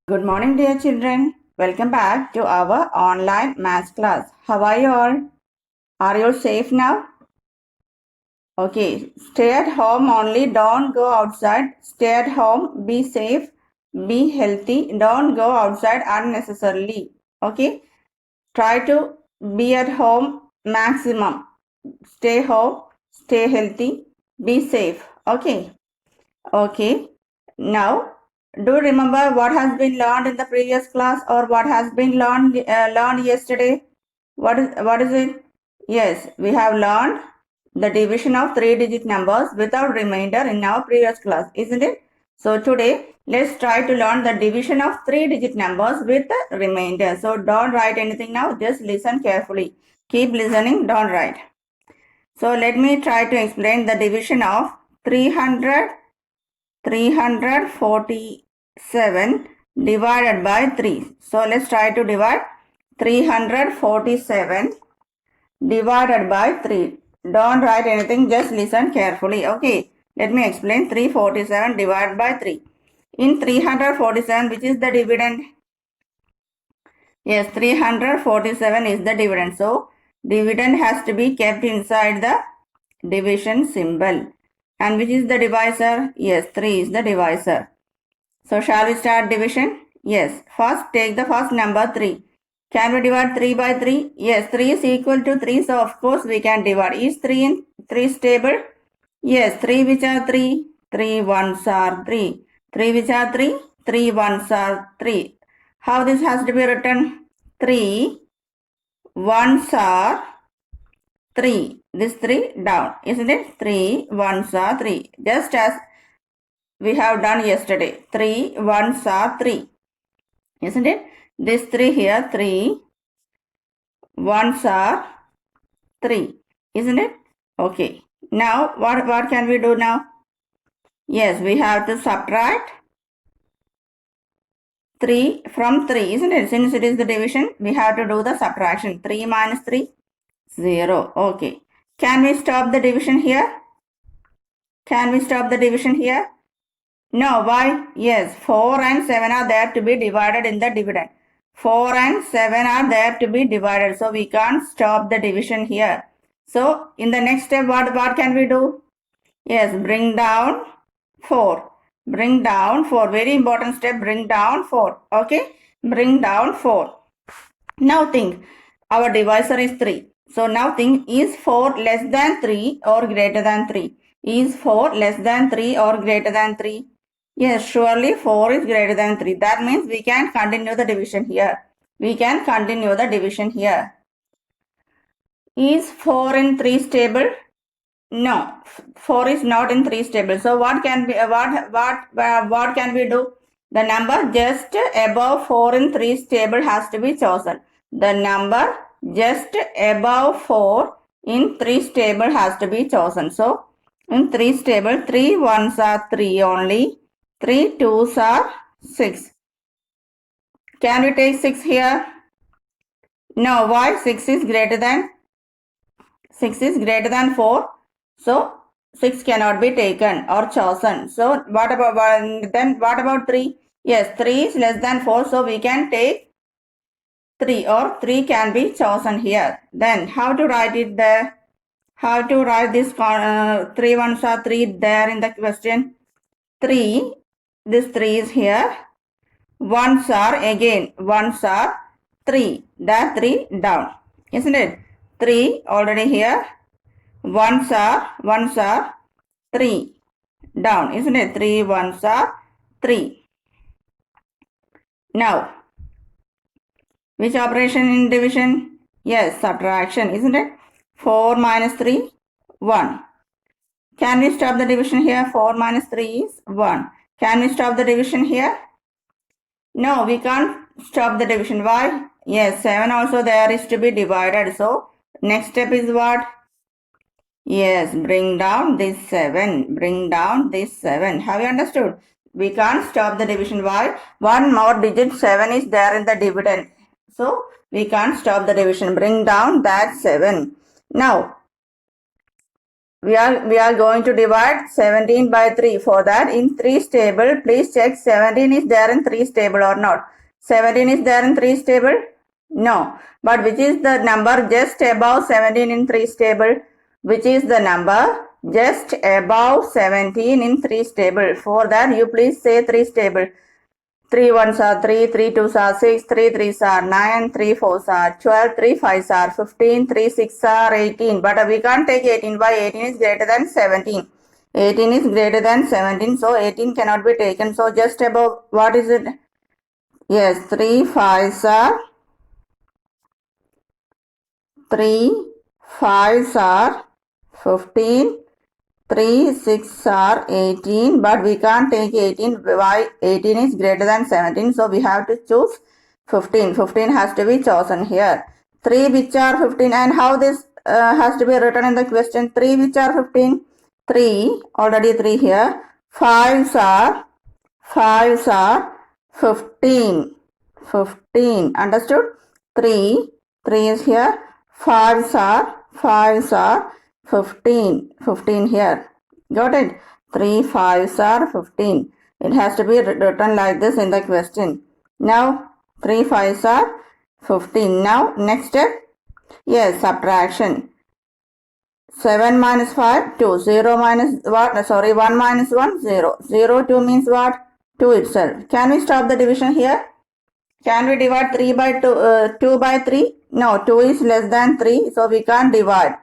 Good morning, dear children. Welcome back to our online maths class. How are you all? Are you safe now? Okay, stay at home only. Don't go outside. Stay at home. Be safe. Be healthy. Don't go outside unnecessarily. Okay, try to be at home maximum. Stay home. Stay healthy. Be safe. Okay. Now, do you remember what has been learned in the previous class or what has been learned yesterday? What is it? Yes, we have learned the division of three-digit numbers without remainder in our previous class, isn't it? So today, let's try to learn the division of three-digit numbers with the remainder. So don't write anything now, just listen carefully. Keep listening, don't write. So let me try to explain the division of 347 divided by 3. So let's try to divide 347 divided by 3. Don't write anything, just listen carefully. Okay, let me explain 347 divided by 3. In 347, which is the dividend? Yes, 347 is the dividend. So, dividend has to be kept inside the division symbol. And which is the divisor? Yes, 3 is the divisor. So, shall we start division? Yes. First, take the first number 3. Can we divide 3 by 3? Yes, 3 is equal to 3. So, of course, we can divide. Is 3 in 3 stable? Yes, 3 which are 3? 3 ones are 3. 3 which are 3? 3 ones are 3. How this has to be written? 3 ones are 3. This 3 down. Isn't it? 3 ones are 3. Just as we have done yesterday. 3 ones are 3. Isn't it? This 3 here, 3 ones are 3. Isn't it? Okay. Now, what can we do now? Yes, we have to subtract 3 from 3, isn't it? Since it is the division, we have to do the subtraction. 3 minus 3, 0. Okay. Can we stop the division here? Can we stop the division here? No. Why? Yes, 4 and 7 are there to be divided in the dividend. 4 and 7 are there to be divided. So, we can't stop the division here. So, in the next step, what can we do? Yes, bring down 4. Bring down 4. Very important step, bring down 4. Okay, bring down 4. Now think, our divisor is 3. So now think, is 4 less than 3 or greater than 3? Is 4 less than 3 or greater than 3? Yes, surely 4 is greater than 3. That means we can continue the division here. We can continue the division here. Is 4 in 3 stable? No, 4 is not in 3 stable. So what can we do? The number just above 4 in 3 stable has to be chosen. The number just above 4 in 3 stable has to be chosen. So in 3 stable, 3 ones are 3 only. 3 twos are 6. Can we take 6 here? No, why? 6 is greater than 4. So 6 cannot be taken or chosen. So what about 3? Yes, 3 is less than 4. So we can take 3 or 3 can be chosen here. Then how to write it there? How to write this 3 ones are 3 there in the question? 3, this 3 is here. Ones are again, ones are 3. That 3 down. Isn't it? 3 already here. Ones are 3 down, isn't it? 3 ones are 3. Now, which operation in division? Yes, subtraction, isn't it? 4 minus 3, 1. Can we stop the division here? 4 minus 3 is 1. Can we stop the division here? No, we can't stop the division. Why? Yes, 7 also there is to be divided. So, next step is what? Yes, bring down this 7. Bring down this 7. Have you understood? We can't stop the division. Why? One more digit 7 is there in the dividend. So, we can't stop the division. Bring down that 7. Now, we are going to divide 17 by 3. For that, in 3's table, please check 17 is there in 3's table or not. 17 is there in 3's table? No. But which is the number just above 17 in 3's table? Which is the number just above 17 in 3's table? For that, you please say 3's table. 3 ones are 3, 3 twos are 6, 3 threes are 9, 3 fours are 12, 3 fives are 15, 3 six are 18. But we can't take 18. Why? 18 is greater than 17. 18 is greater than 17. So 18 cannot be taken. So just above, what is it? Yes, 3 fives are 15. 3 6 are 18, but we can't take 18. Why? 18 is greater than 17, so we have to choose 15. 15 has to be chosen here. 3 which are 15, and how this has to be written in the question? 3 which are 15? 3, already 3 here. 5s are 15. 15, understood? 3 is here. 5s are 15 here. Got it? 3 5s are 15. It has to be written like this in the question. Now 3 5s are 15. Now next step. Yes, subtraction. 7 minus 5, 2. 0 minus what? Sorry, 1 minus 1, 0. 0, 2 means what? 2 itself. Can we stop the division here? Can we divide 3 by 2 by 3? No, 2 is less than 3, so we can't divide.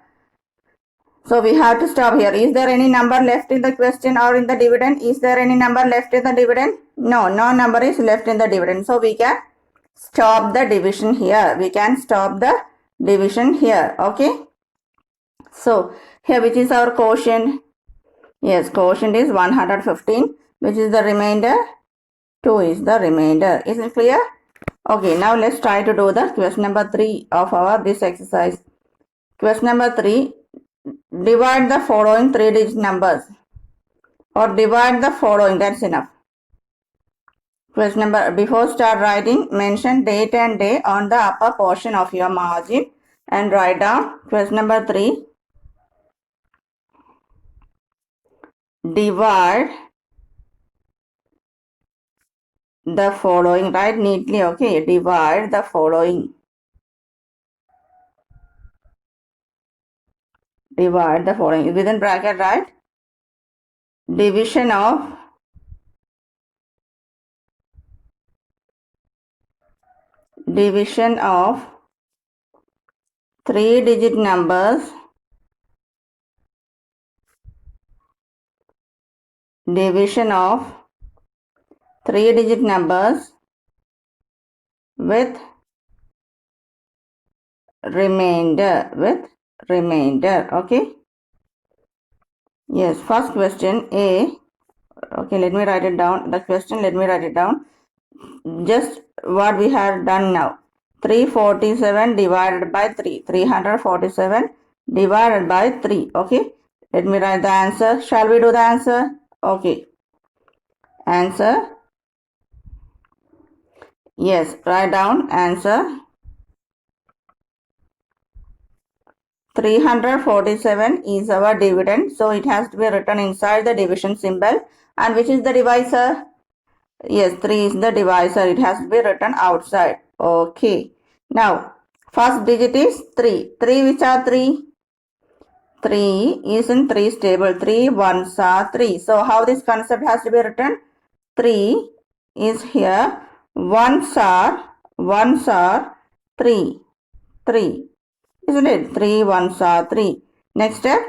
So we have to stop here. Is there any number left in the question or in the dividend? Is there any number left in the dividend? No, no number is left in the dividend. So we can stop the division here. We can stop the division here. Okay. So here, which is our quotient? Yes, quotient is 115. Which is the remainder? 2 is the remainder. Is it clear? Okay, now let's try to do the question number 3 of this exercise. Question number 3. Divide the following 3-digit numbers, or divide the following. That's enough. Question number, before start writing, mention date and day on the upper portion of your margin and write down. Question number 3. Divide the following. Write neatly. Okay, divide the following. Divide the following. Within bracket, write division of division of 3-digit numbers, division of 3-digit numbers with remainder, okay. Yes, first question A. Okay, let me write it down. The question, let me write it down. Just what we have done now. 347 divided by 3. 347 divided by 3. Okay. Let me write the answer. Shall we do the answer? Okay. Answer. Yes, write down answer. 347 is our dividend. So it has to be written inside the division symbol. And which is the divisor? Yes, 3 is the divisor. It has to be written outside. Okay. Now, first digit is 3. 3 which are 3? 3 is in 3's table. 3 ones are 3. So, how this concept has to be written? 3 is here. Ones are 3. 3. Isn't it? 3 ones are 3. Next step?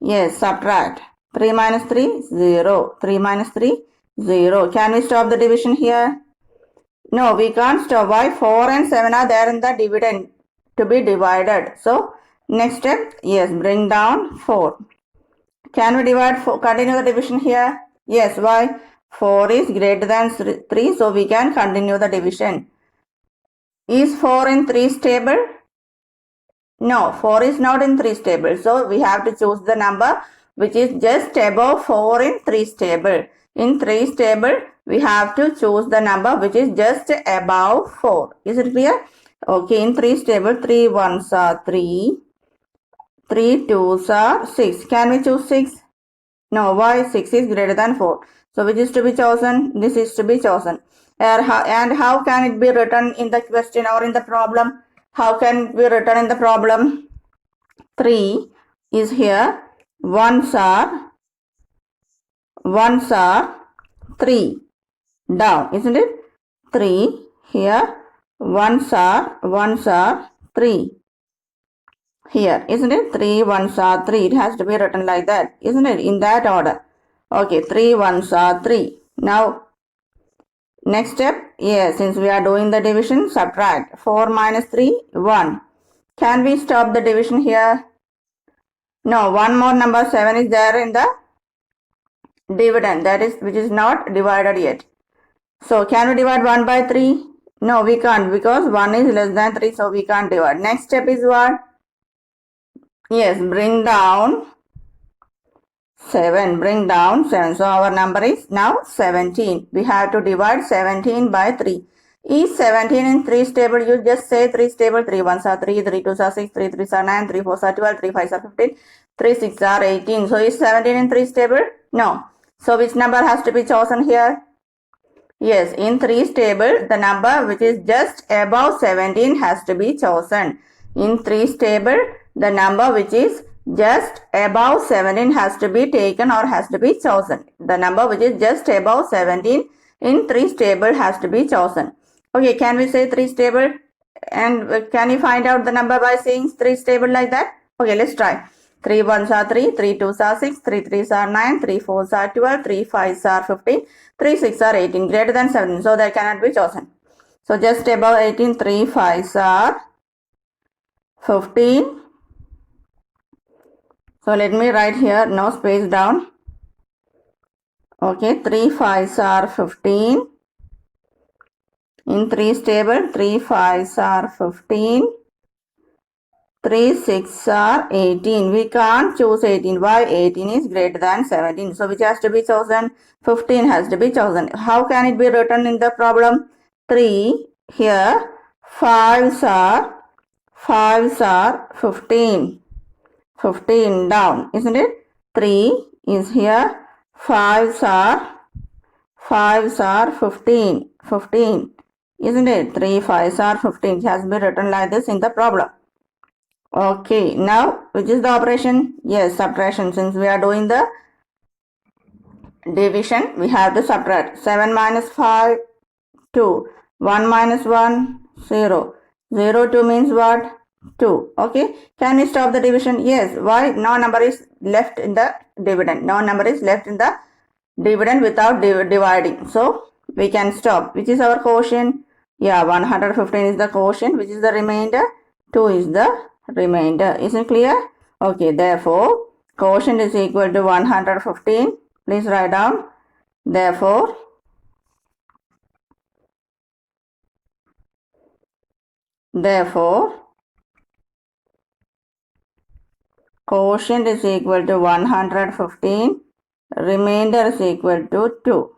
Yes, subtract. 3 minus 3, 0. 3 minus 3, 0. Can we stop the division here? No, we can't stop. Why? 4 and 7 are there in the dividend to be divided. So, next step, yes, bring down 4. Can we divide 4? Continue the division here? Yes, why? 4 is greater than 3, so we can continue the division. Is 4 in 3's table? No, 4 is not in 3's table. So, we have to choose the number which is just above 4 in 3's table. In 3's table, we have to choose the number which is just above 4. Is it clear? Okay, in 3's table, 3 ones are 3. 3 2s are 6. Can we choose 6? No, why 6 is greater than 4? So which is to be chosen? This is to be chosen. And how can it be written in the question or in the problem? How can it be written in the problem? 3 is here. Ones are 3 down, isn't it? 3 here. Ones are 3 here, isn't it? 3 ones are 3. It has to be written like that, isn't it? In that order. Okay, 3 ones are 3. Now, next step, yes, since we are doing the division, subtract. 4 minus 3, 1. Can we stop the division here? No, one more number 7 is there in the dividend, that is, which is not divided yet. So, can we divide 1 by 3? No, we can't because 1 is less than 3, so we can't divide. Next step is what? Yes, bring down 7. Bring down 7. So, our number is now 17. We have to divide 17 by 3. Is 17 in 3 stable? You just say 3 stable. 3 ones are 3, 3 twos are 6, 3 threes are 9, 3 fours are 12, 3 fives are 15, 3 six are 18. So, is 17 in 3 stable? No. So, which number has to be chosen here? Yes, in 3 stable, the number which is just above 17 has to be chosen. In 3 stable, the number which is just above 17 has to be taken or has to be chosen. The number which is just above 17 in 3 stable has to be chosen. Okay, can we say 3 stable? And can you find out the number by saying 3 stable like that? Okay, let's try. 3 ones are 3, 3 twos are 6, 3 threes are 9, 3 fours are 12, 3 fives are 15, 3 six are 18, greater than 17, so that cannot be chosen. So just above 18, 3 fives are 15. So let me write here, no space down. Okay, 3 fives are 15. In 3 stable, 3 fives are 15. 3 6 are 18. We can't choose 18. Why? 18 is greater than 17. So which has to be chosen? 15 has to be chosen. How can it be written in the problem? 3 here. 5s are 15. 15 down, isn't it? 3 is here. 5s are 15. 15. Isn't it? 3 5s are 15. It has been written like this in the problem. Okay, now which is the operation? Yes, subtraction. Since we are doing the division, we have to subtract. 7 minus 5, 2. 1 minus 1, 0. 0, 2 means what? 2. Okay, can we stop the division? Yes. Why? No number is left in the dividend. No number is left in the dividend without dividing. So, we can stop. Which is our quotient? Yeah, 115 is the quotient. Which is the remainder? 2 is the remainder. Is it clear? Okay, therefore, quotient is equal to 115. Please write down. Therefore, quotient is equal to 115. Remainder is equal to 2.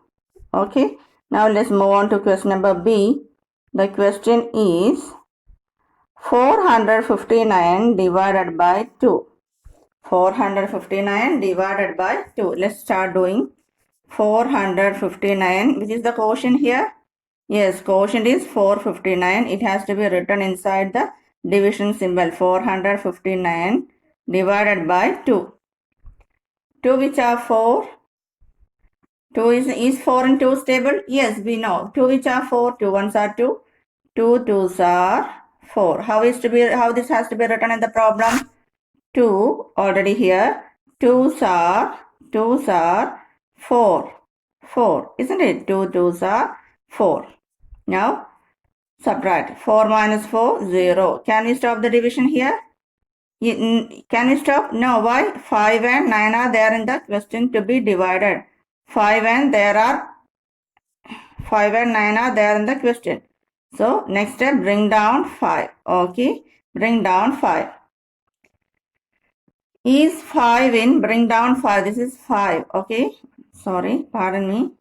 Okay. Now let's move on to question number B. The question is 459 divided by 2. 459 divided by 2. Let's start doing 459. Which is the quotient here? Yes, quotient is 459. It has to be written inside the division symbol. 459 divided by 2. 2 which are 4. 2 is 4 in 2 stable? Yes, we know. 2 which are 4. 2 ones are 2. 2 twos are 4. How this has to be written in the problem? 2 already here. 2s are 4. 4, isn't it? 2 twos are 4. Now subtract. 4 minus 4, 0. Can we stop the division here? Can we stop? No. Why? 5 and 9 are there in the question to be divided. 5 and 9 are there in the question. So next step, bring down 5. Okay, bring down 5. Is 5 in? Bring down 5. This is 5. Okay, sorry, pardon me.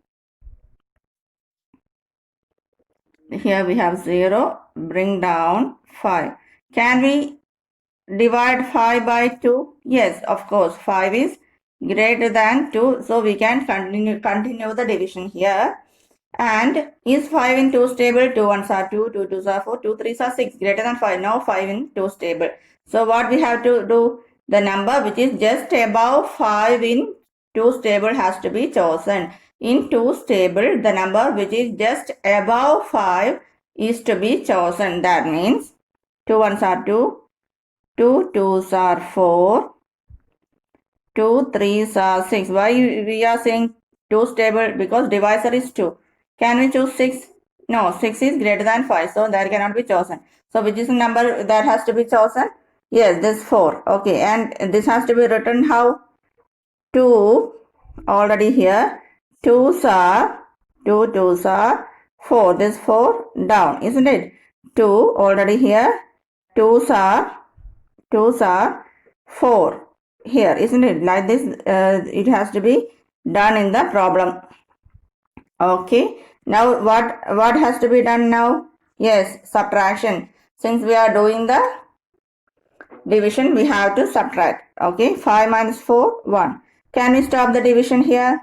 Here we have 0. Bring down 5. Can we divide 5 by 2? Yes, of course, 5 is greater than 2. So we can continue the division here. And is 5 in 2 stable? 2 ones are 2, 2 twos are 4, 2 threes are 6, greater than 5. Now 5 in 2 stable. So what we have to do? The number which is just above 5 in 2 stable has to be chosen. In 2 stable, the number which is just above 5 is to be chosen. That means 2 ones are 2, 2 twos are 4, 2 threes are 6. Why we are saying 2 stable? Because divisor is 2. Can we choose 6? No, 6 is greater than 5. So that cannot be chosen. So which is the number that has to be chosen? Yes, this 4. Okay, and this has to be written how? 2 already here. 2 twos are 4. This 4 down, isn't it? 2 already here. 2s are 4 here, isn't it? Like this, it has to be done in the problem. Okay. Now what has to be done now? Yes, subtraction. Since we are doing the division, we have to subtract. Okay. 5 minus 4, 1. Can we stop the division here?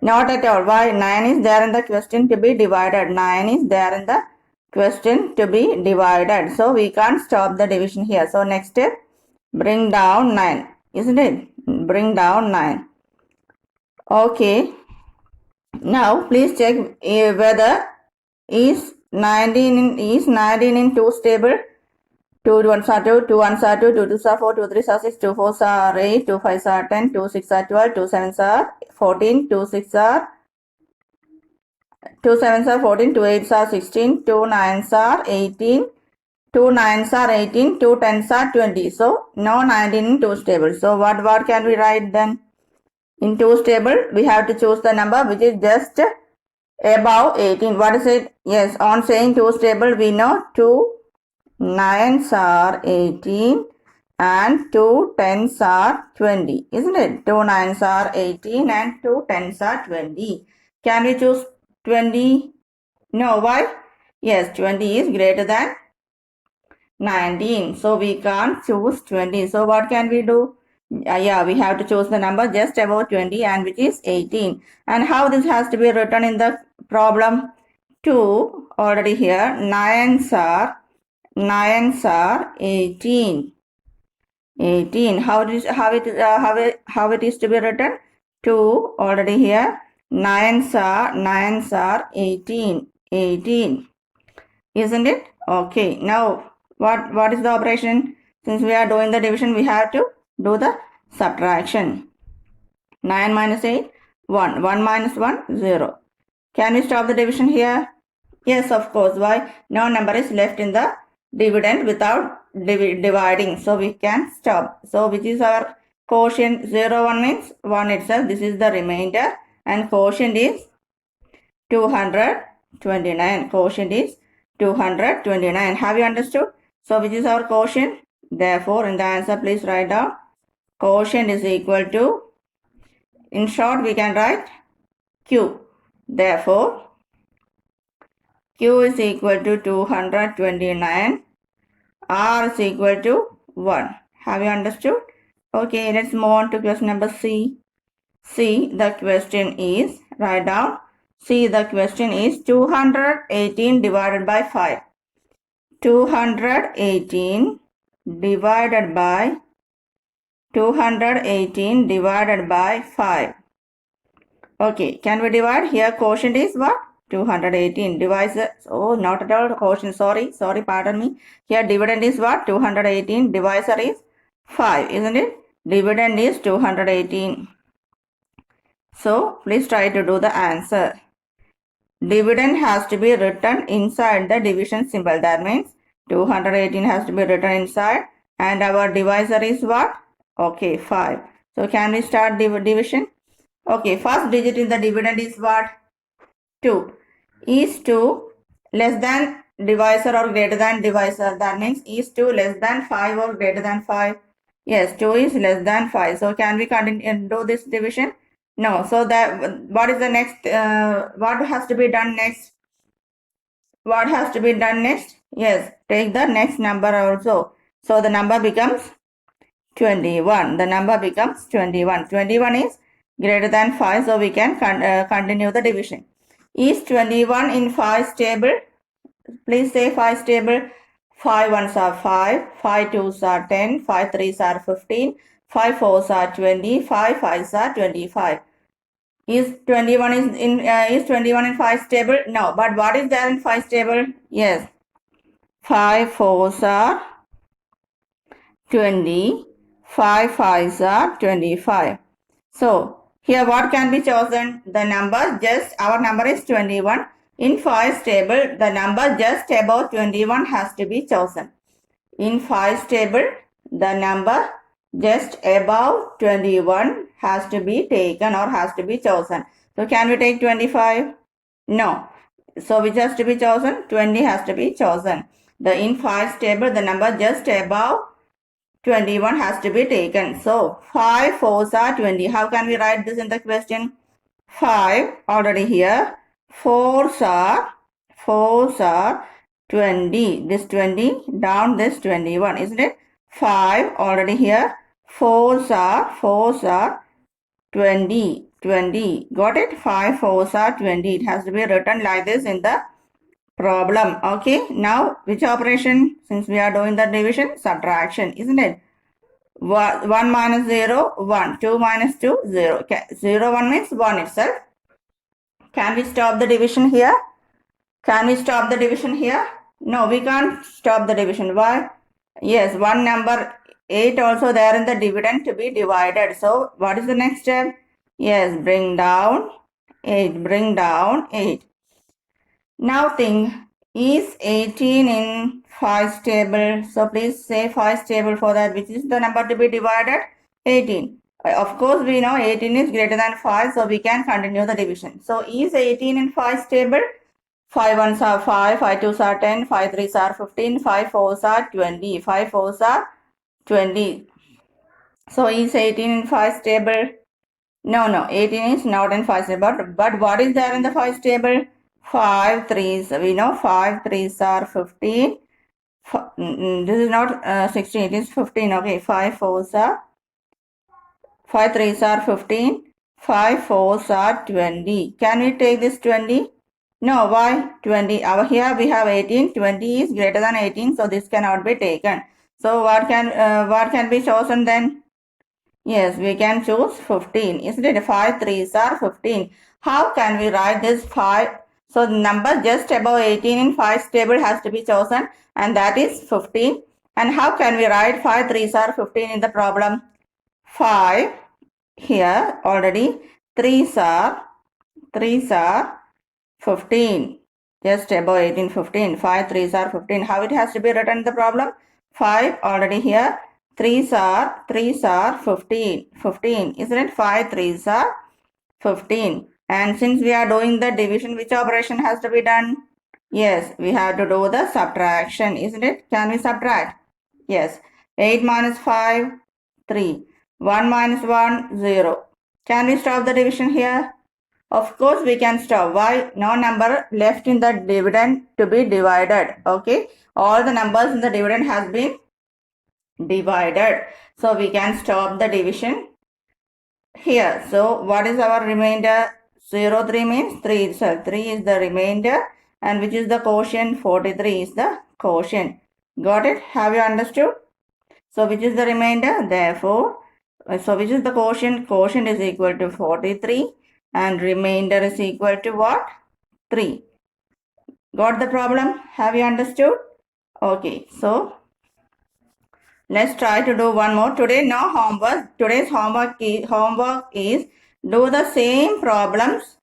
Not at all. Why? 9 is there in the question to be divided. 9 is there in the question to be divided. So we can't stop the division here. So next step, bring down 9. Isn't it? Bring down 9. Okay. Now please check whether is 19 in 2 stable. 2 ones are 2, 2 ones are 2, 2 twos are 4, 2 threes are 6, 2 fours are 8, 2 fives are 10, 2 six are 12, 2 sevens are 14, 2 sevens are 14, 2 eights are 16, 2 nines are 18, 2 nines are 18, 2 tens are 20. So no 19 in 2 stable. So what can we write then? In 2 stable, we have to choose the number which is just above 18. What is it? Yes, on saying 2 stable, we know 2 nines are 18 and 2 tens are 20, isn't it? 2 nines are 18 and 2 tens are 20. Can we choose 20? No, why? Yes, 20 is greater than 19. So we can't choose 20. So what can we do? Yeah, we have to choose the number just above 20 and which is 18. And how this has to be written in the problem? 2 already here. Nines are 18. 18. How it is to be written? 2 already here. Nines are 18. 18. Isn't it? Okay. Now what is the operation? Since we are doing the division, we have to do the subtraction. 9 minus 8, 1. 1 minus 1, 0. Can we stop the division here? Yes, of course. Why? No number is left in the dividend without dividing. So we can stop. So which is our quotient? 0, 1 means 1 itself. This is the remainder. And quotient is 229. Quotient is 229. Have you understood? So which is our quotient? Therefore, in the answer, please write down quotient is equal to, in short, we can write Q. Therefore, Q is equal to 229. R is equal to 1. Have you understood? Okay, let's move on to question number C. C, the question is, write down. C, the question is 218 divided by 5. 218 divided by 5. Okay, can we divide? Here quotient is what? 218. Divisor, oh, not at all quotient. Sorry, pardon me. Here dividend is what? 218. Divisor is 5, isn't it? Dividend is 218. So, please try to do the answer. Dividend has to be written inside the division symbol. That means 218 has to be written inside. And our divisor is what? Okay, 5. So, can we start division? Okay, first digit in the dividend is what? 2. Is 2 less than divisor or greater than divisor? That means is 2 less than 5 or greater than 5? Yes, 2 is less than 5. So can we continue and do this division? No. So that what is the next? What has to be done next? What has to be done next? Yes, take the next number also. So the number becomes 21. The number becomes 21. 21 is greater than 5, so we can continue the division. Is 21 in 5 stable? Please say 5 stable. 5 ones are 5, 5 twos are 10, 5 threes are 15, 5 fours are 20, 5 fives are 25. Is 21 in 5 stable? No. But what is there in 5 stable? Yes. 5 fours are 20, 5 fives are 25. So here what can be chosen? The number just, our number is 21. In 5 stable, the number just above 21 has to be chosen. In 5 table, the number just above 21 has to be taken or has to be chosen. So can we take 25? No. So which has to be chosen? 20 has to be chosen. The in 5 table, the number just above 21 has to be taken. So 5 fours are 20. How can we write this in the question? 5 already here. 4s are 20. This 20 down, this 21, isn't it? 5 already here. 4s are 20. Got it? 5 4s are 20. It has to be written like this in the problem. Okay. Now which operation? Since we are doing the division, subtraction, isn't it? 1 minus 0, 1. 2 minus 2, 0. 0, 1 means 1 itself. Can we stop the division here? Can we stop the division here? No, we can't stop the division. Why? Yes, one number 8 also there in the dividend to be divided. So what is the next step? Yes, bring down 8. Bring down 8. Now think, is 18 in 5 stable? So please say 5 stable for that. Which is the number to be divided? 18. Of course, we know 18 is greater than 5, so we can continue the division. So is 18 in 5 stable? 5 ones are 5, 5 twos are 10, 5 threes are 15, 5 fours are 20, 5 fours are 20. So is 18 in 5 stable? No, 18 is not in 5 stable. But what is there in the 5 stable? 5 threes. We know 5 threes are 15. This is not 16, it is 15. Okay, 5 fours are 5 threes are 15. 5 fours are 20. Can we take this 20? No, why 20? Over here we have 18. 20 is greater than 18, so this cannot be taken. So what can be chosen then? Yes, we can choose 15. Isn't it? 5 threes are 15. How can we write this 5? So the number just above 18 in 5 table has to be chosen, and that is 15. And how can we write 5 threes are 15 in the problem? 5 here already. 3s are 15. Just above 18, 15. 5 3s are 15. How it has to be written in the problem? 5 already here. 3s are 15. 15. Isn't it? 5 3s are 15. And since we are doing the division, which operation has to be done? Yes, we have to do the subtraction, isn't it? Can we subtract? Yes. 8 minus 5, 3. 1 minus 1, 0. Can we stop the division here? Of course, we can stop. Why? No number left in the dividend to be divided. Okay. All the numbers in the dividend has been divided. So, we can stop the division here. So, what is our remainder? 0, 3 means 3 itself. 3 is the remainder. And which is the quotient? 43 is the quotient. Got it? Have you understood? So, which is the remainder? Therefore, so which is the quotient? Quotient is equal to 43 and remainder is equal to what? 3. Got the problem? Have you understood? Okay, so let's try to do one more. Today no homework. Today's homework is do the same problems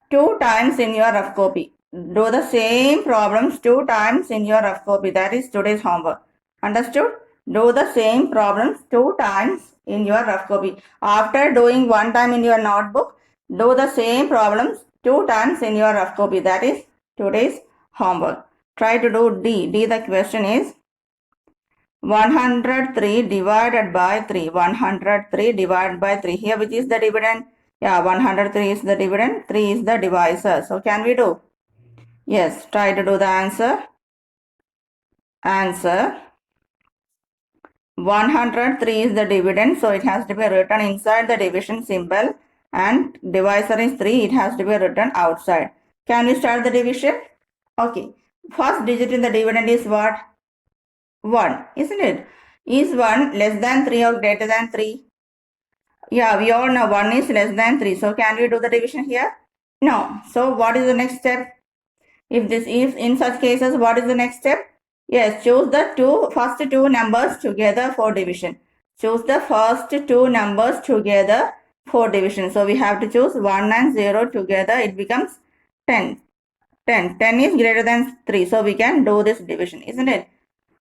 2 times in your rough copy. Do the same problems 2 times in your rough copy. That is today's homework. Understood? Do the same problems 2 times in your rough copy. After doing 1 time in your notebook, do the same problems 2 times in your rough copy. That is today's homework. Try to do D. D, the question is 103 divided by 3. 103 divided by 3. Here which is the dividend? Yeah, 103 is the dividend. 3 is the divisor. So can we do? Yes, try to do the answer. Answer. 103 is the dividend, so it has to be written inside the division symbol, and divisor is 3, it has to be written outside. Can we start the division? Okay. First digit in the dividend is what? 1, isn't it? Is 1 less than 3 or greater than 3? Yeah, we all know 1 is less than 3. So can we do the division here? No. So what is the next step? If in such cases, what is the next step? Yes, choose the first two numbers together for division. Choose the first two numbers together for division. So we have to choose 1 and 0 together. It becomes 10. 10. 10 is greater than 3. So we can do this division, isn't it?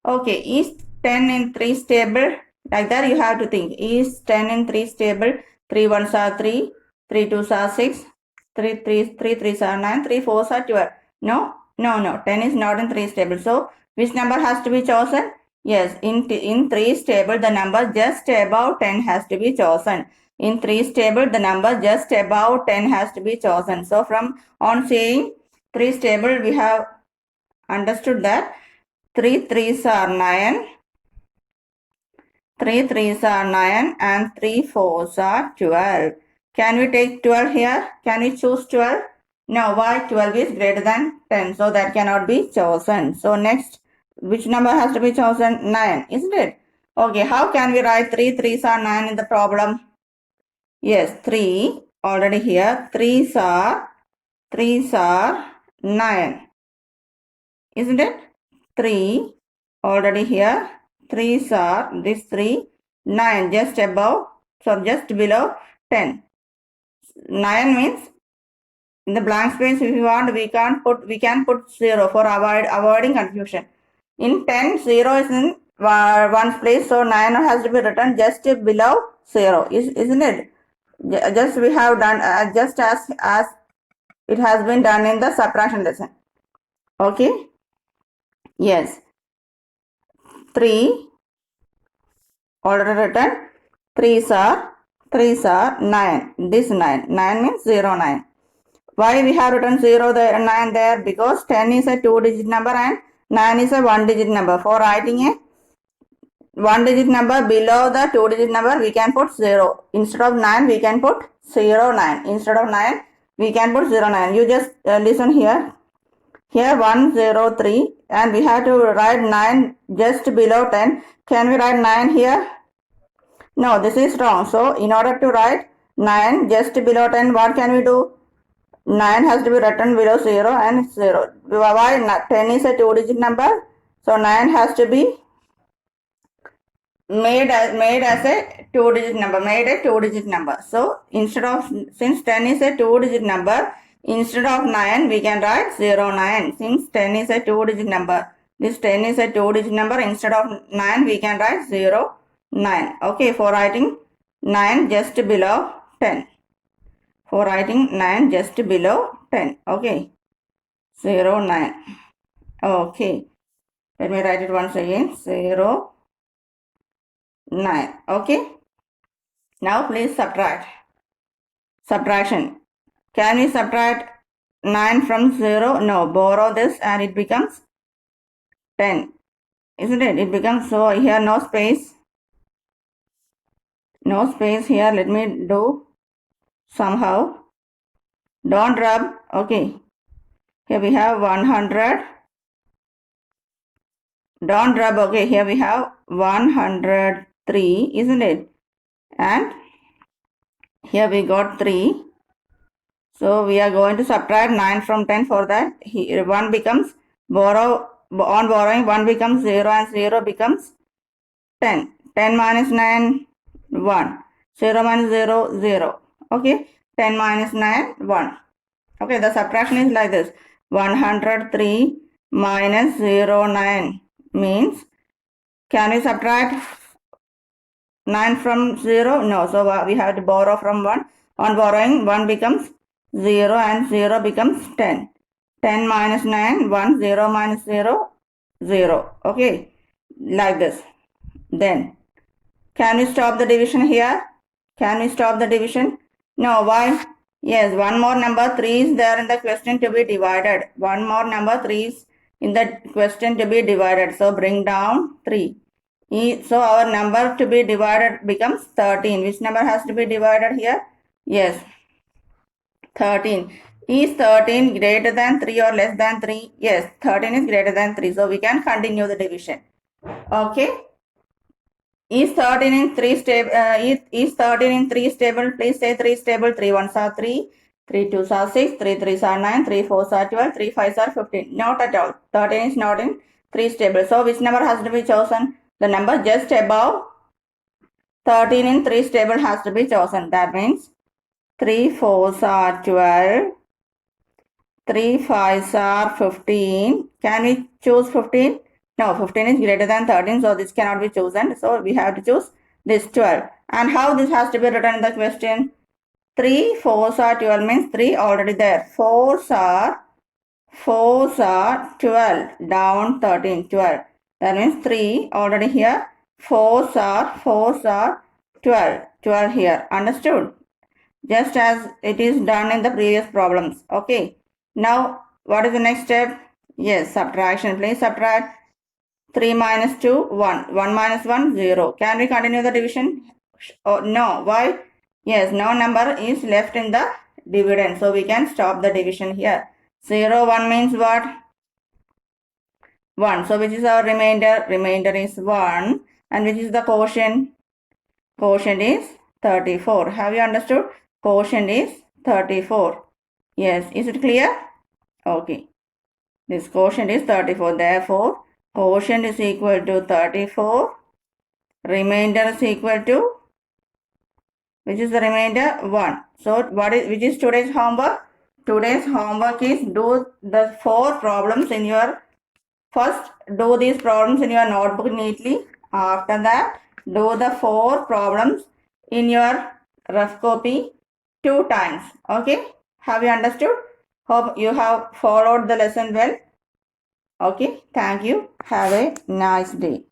Okay, is 10 in 3 stable? Like that you have to think. Is 10 in 3 stable? 3 ones are 3, 3 twos are 6, 3 threes are 9, 3 fours are 12. No, no, no. 10 is not in 3 stable. So which number has to be chosen? Yes, in 3 stable, the number just above 10 has to be chosen. In 3 stable, the number just above 10 has to be chosen. So from on saying 3 stable, we have understood that 3 threes are 9, 3 threes are 9 and 3 fours are 12. Can we take 12 here? Can we choose 12? No, why? 12 is greater than 10, so that cannot be chosen. So next, which number has to be chosen? 9, isn't it? Okay, how can we write 3 threes are 9 in the problem? Yes, 3 already here. 3s are 9, isn't it? 3 already here. 3s are this 3, 9 just above, so just below 10. 9 means in the blank space if you want we can put 0 for avoiding confusion. In 10, 0 is in one's place, so 9 has to be written just below 0, isn't it? Just we have done just as it has been done in the subtraction lesson. Okay. Yes. 3 already written. 3s are 9. This 9 means 0, 9. Why we have written 0 there, 9 there? Because 10 is a 2-digit number and 9 is a 1-digit number. For writing a 1-digit number below the 2-digit number, we can put 0. Instead of 9, we can put 0, 9. Instead of 9, we can put 0, 9. You just listen here. Here 1, 0, 3 and we have to write 9 just below 10. Can we write 9 here? No, this is wrong. So in order to write 9 just below 10, what can we do? 9 has to be written below 0 and 0. Why? 10 is a 2-digit number. So 9 has to be made as a 2-digit number. So since 10 is a 2-digit number, instead of 9 we can write 0, 9. Since 10 is a 2-digit number, this 10 is a 2-digit number, instead of 9 we can write 0, 9. Okay, for writing 9 just below 10. For writing 9 just below 10. Okay, 0, 9. Okay, let me write it once again. 0, 9. Okay, now please subtract. Subtraction. Can we subtract 9 from 0? No, borrow this and it becomes 10. Isn't it? It becomes, so here no space. No space here. Let me do somehow. Don't rub. Okay. Here we have 100. Don't rub. Okay. Here we have 103. Isn't it? And here we got 3. So we are going to subtract 9 from 10. For that, here 1 becomes on borrowing 1 becomes 0 and 0 becomes 10. 10 minus 9, 1. 0 minus 0, 0. Okay. 10 minus 9, 1. Okay. The subtraction is like this. 103 minus 0, 9 means, can we subtract 9 from 0? No. So we have to borrow from 1. On borrowing, 1 becomes 0 and 0 becomes 10. 10 minus 9, 1. 0 minus 0, 0. Okay. Like this. Then, can we stop the division here? Can we stop the division? No. Why? Yes, one more number 3 is there in the question to be divided. One more number 3 is in the question to be divided. So bring down 3. So our number to be divided becomes 13. Which number has to be divided here? Yes, 13. Is 13 greater than 3 or less than 3? Yes, 13 is greater than 3. So we can continue the division. Okay. Is 13 in 3 stable? Is 13 in 3 stable? Please say 3 stable. 3 ones are 3. 3 2s are 6. 3 3s are 9. 3 4s are 12. 3 5s are 15. Not at all. 13 is not in 3 stable. So which number has to be chosen? The number just above 13 in 3 stable has to be chosen. That means 3 4s are 12. 3 5s are 15. Can we choose 15? No, 15 is greater than 13, so this cannot be chosen. So we have to choose this 12. And how this has to be written in the question? 3 4s are 12 means 3 already there. 4s are 12. Down 13, 12. That means 3 already here. 4s are 12. 12 here. Understood? Just as it is done in the previous problems. Okay. Now, what is the next step? Yes, subtraction. Please subtract 3 minus 2, 1. 1 minus 1, 0. Can we continue the division? Oh, no. Why? Yes, no number is left in the dividend. So, we can stop the division here. 0, 1 means what? 1. So, which is our remainder? Remainder is 1. And which is the quotient? Quotient is 34. Have you understood? Quotient is 34. Yes, is it clear? Okay. This quotient is 34. Therefore, quotient is equal to 34. Remainder is equal to, which is the remainder? 1. So, which is today's homework? Today's homework is do the 4 problems in your, first do these problems in your notebook neatly. After that, do the 4 problems in your rough copy 2 times. Okay? Have you understood? Hope you have followed the lesson well. Okay, thank you. Have a nice day.